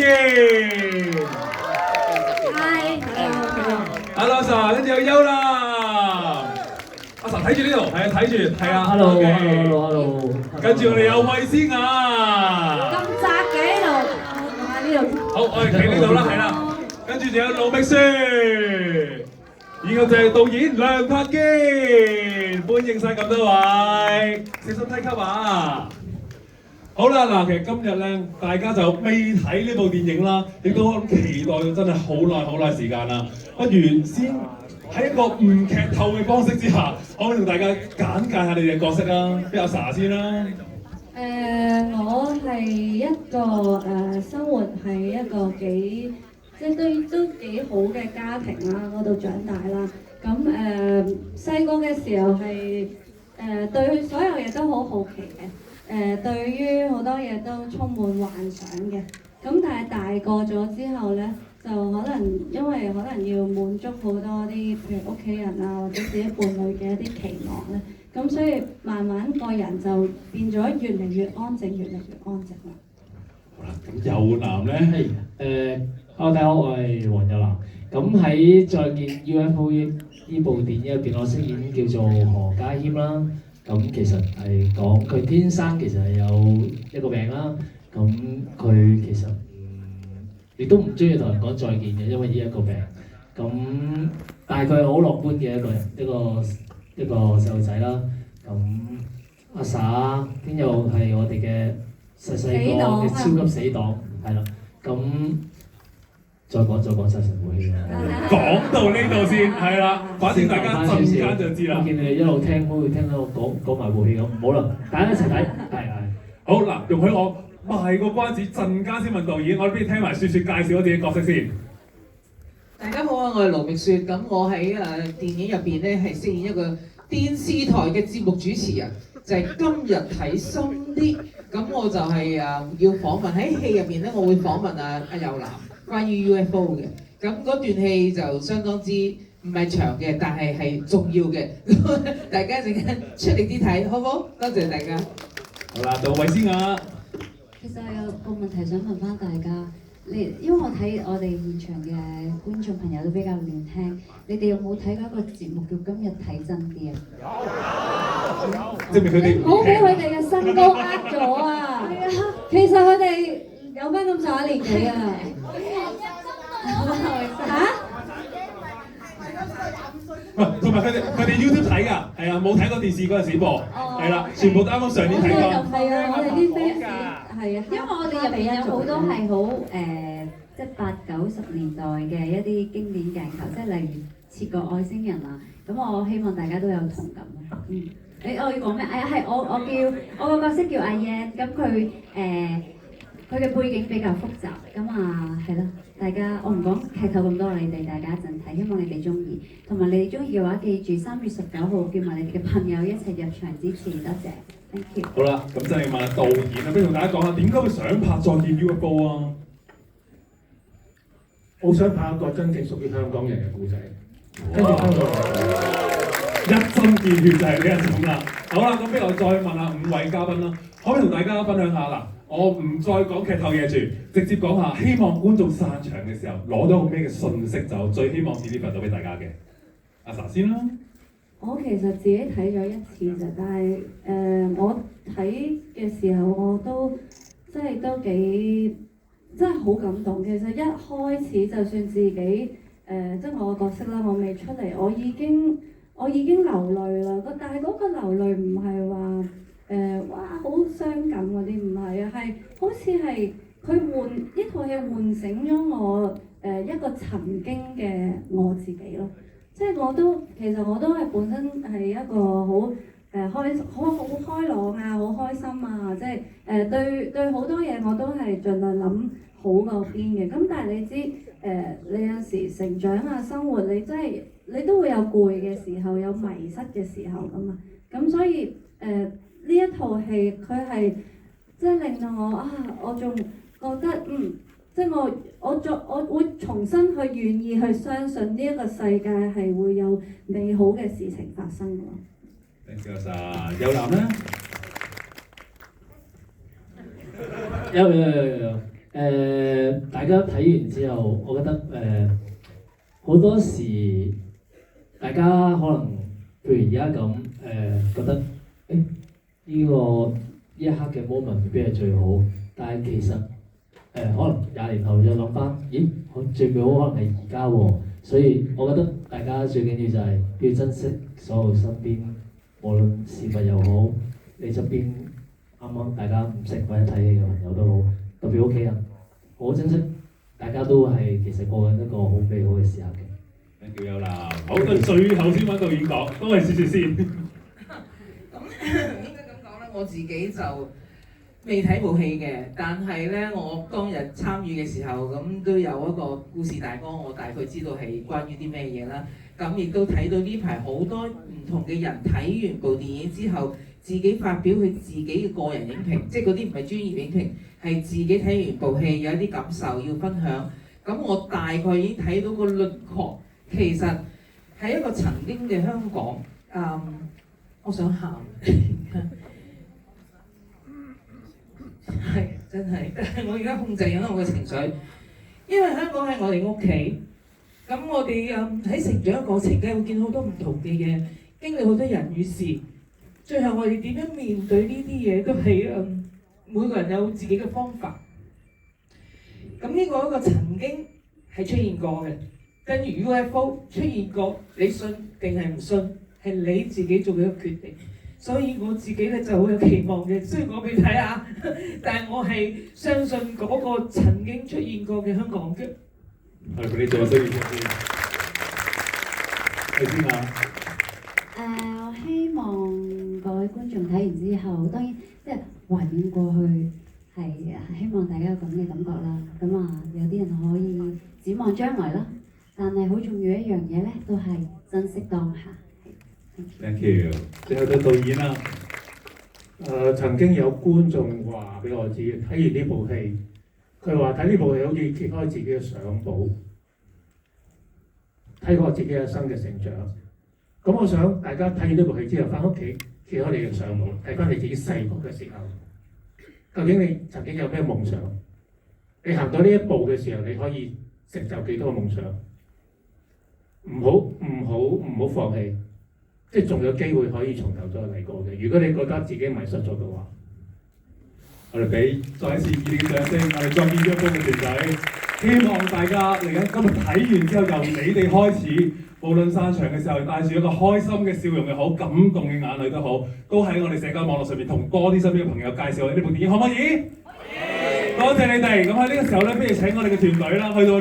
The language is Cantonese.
燕。阿阿 Sa， 跟住有優啦。阿 Sa 睇住呢度，係啊睇住，係啊。Hello。跟住我哋有衛詩雅。咁窄嘅呢度，我喺呢度。好，我哋企呢度啦，係啦。跟住仲有盧覓雪，然後就係導演梁柏堅，歡迎晒咁多位，小心梯級啊！好啦，嗱，其實今日咧，大家就未睇呢部電影啦，亦都期待咗真係好耐時間啦。不如先喺一個唔劇透嘅方式之下，可唔可以同大家簡介下你哋嘅角色啊？俾阿 Sa 先啦。我係一個生活係一個幾即係都幾好嘅家庭啦，嗰度長大啦。咁細個嘅時候係對所有嘢都好好奇嘅，對於好多嘢都充滿幻想嘅。咁但係大個咗之後咧，就可能因為可能要滿足好多啲譬如屋企人啊或者自己伴侶嘅一啲期望咧，咁所以慢慢個人就變咗越嚟越安靜，越嚟越安靜啦。好啦，咁右男咧，Hello， 大家好，我係黃又南。咁喺《再見 UFO》呢部電影入邊，我飾演叫做何家謙啦。咁其實係講佢天生其實係有一個病啦。咁佢其實亦都唔中意同人講再見嘅，因為呢一個病。咁但係佢係好樂觀嘅一個人，一個細路仔啦。咁阿 Sa 天佑係我哋嘅細個嘅超級死黨，係啦。咁再講殺神武器啦。講到呢度先，係啦，反正大家陣間就知啦。我見你哋一路聽，好似聽到我講埋部戲咁，唔好啦，大家一齊睇，係。好嗱，容許我賣個關子，陣間先問導演，我哋不如聽埋雪雪介紹我自己角色先。大家好啊，我係盧覓雪，咁我喺電影入邊咧係飾演一個電視台嘅節目主持人，就係今日睇深啲。咁我就係要訪問喺戲入邊咧，我會訪問阿又南關於 UFO 嘅。咁嗰段戲就相當之唔係長嘅，但係係重要嘅。大家陣間出力啲睇，好唔好？多謝大家。好啦，到衛詩雅。其實我有個問題想問翻大家，因為我睇我哋現場嘅觀眾朋友都比較年輕，你哋有冇睇過一個節目叫《今日睇真啲》啊？有。證明佢哋唔好俾佢哋嘅身高呃咗啊！其實佢哋有翻咁上下年紀啊。嚇？同埋佢哋 YouTube 睇㗎，係啊，冇睇過電視嗰陣時播，係啦，全部都啱啱上年睇過。係啊，我哋啲 fans 係啊，因為我哋入邊有好多係好即係80、90年代嘅一啲經典鏡頭，即係例如切割外星人啊，咁我希望大家都有同感咯。我要講咩？係我個角色叫阿 Yan，咁佢嘅背景比較複雜，咁係咯，大家我唔講劇透咁多，你哋大家一陣睇，希望你哋中意，同埋你哋中意嘅話，記住3月19號叫埋你哋嘅朋友一齊入場支持，多謝 ，thank you。好啦，咁真係問下導演啦，不如同大家講下點解會想拍《再見 UFO》啊？我想拍一個真正屬於香港人嘅故仔，跟住香港人一針見血就係呢一種啦。好啦，咁不如我再問下5位嘉賓啦，可唔可以同大家分享下嗱？我唔再講劇透嘢住，直接講下，希望觀眾散場嘅時候攞到咩嘅信息，就最希望 deliver 到俾大家嘅。阿 Sa 先啦。我其實自己睇咗一次啫，但係我睇嘅時候我都真係都幾真係好感動。其實一開始就算自己即係我個角色啦，我未出嚟，我已經流淚啦。但係嗰個流淚唔係話哇好傷感嗰啲，唔係啊，係好似係佢呢套戲喚醒咗我一個曾經嘅我自己咯。即係其實我都係本身係一個好開朗啊，好開心啊，即係對好多嘢我都係盡量諗好嗰邊嘅。咁但係你知你有時成長啊，生活你真係你都會有攰嘅時候，有迷失嘅時候㗎嘛。咁所以呢一套戲佢係即係令到我仲覺得即係我會重新去願意去相信呢一個世界係會有美好嘅事情發生㗎。Thank you 晒，有男咧？有。大家睇完之後，我覺得好多時大家可能譬如而家咁覺得呢一刻嘅 moment 未必係最好，但係其實可能20年後再諗翻，咦，最美好可能係而家喎。所以我覺得大家最緊要就係要珍惜所有身邊，無論事物又好，你側邊啱啱大家唔識或者睇戲嘅朋友都好，特別屋企人，好珍惜，大家都係其實過緊一個好美好嘅時刻嘅。叫有啦，好，到最後先揾導演講，都係説先。咁應該咁講啦，我自己就未睇部戲嘅，但係咧我當日參與嘅時候，咁都有一個故事大綱，我大概知道係關於啲咩嘢啦。咁亦都睇到呢排好多唔同嘅人睇完部電影之後，自己發表佢自己嘅個人影評，即係嗰啲唔係專業影評，係自己睇完部戲有一啲感受要分享。咁我大概已經睇到個輪廓，其實係一個曾經嘅香港。我想喊。係真係，但係我而家控制緊我嘅情緒，因為香港係我哋屋企，咁我哋喺成長嘅過程嘅會見到好多唔同嘅嘢，經歷好多人與事，最後我哋點樣面對呢啲嘢都係每個人有自己嘅方法。咁呢個一個曾經係出現過嘅，跟住 UFO 出現過，你信定係唔信，係你自己做嘅一個決定。所以我自己咧就好有期望嘅，雖然我未睇下，但係我係相信嗰個曾經出現過嘅香港嘅。係佢哋做需要先。你先啊。我希望各位觀眾睇完之後，當然即係懷念過去，係希望大家有咁嘅感覺啦。咁啊，有啲人可以展望將來啦，但係好重要一樣嘢咧，都係珍惜當下。Thank you。最後到導演啦。曾經有觀眾話俾我知，睇完呢部戲，佢話睇呢部戲好似揭開自己嘅相簿，睇過自己一生嘅成長。咁我想大家睇完呢部戲之後，翻屋企揭開你嘅相簿，睇翻你自己細個嘅時候，究竟你曾經有咩夢想？你行到呢一步嘅時候，你可以成就幾多個夢想？唔好放棄。即係仲有機會可以從頭再嚟過嘅。如果你覺得自己迷失咗嘅話，我哋俾再一次熱烈嘅掌聲，我哋再見咗一班嘅團隊。希望大家嚟緊今日睇完之後，由你哋開始，無論散場嘅時候帶住一個開心嘅笑容又好，感動嘅眼淚都好，都喺我哋社交網絡上面同多啲身邊嘅朋友介紹我哋呢部電影，可唔可以？可以。多謝你哋。咁喺呢個時候咧，不如請我哋嘅團隊啦，去到。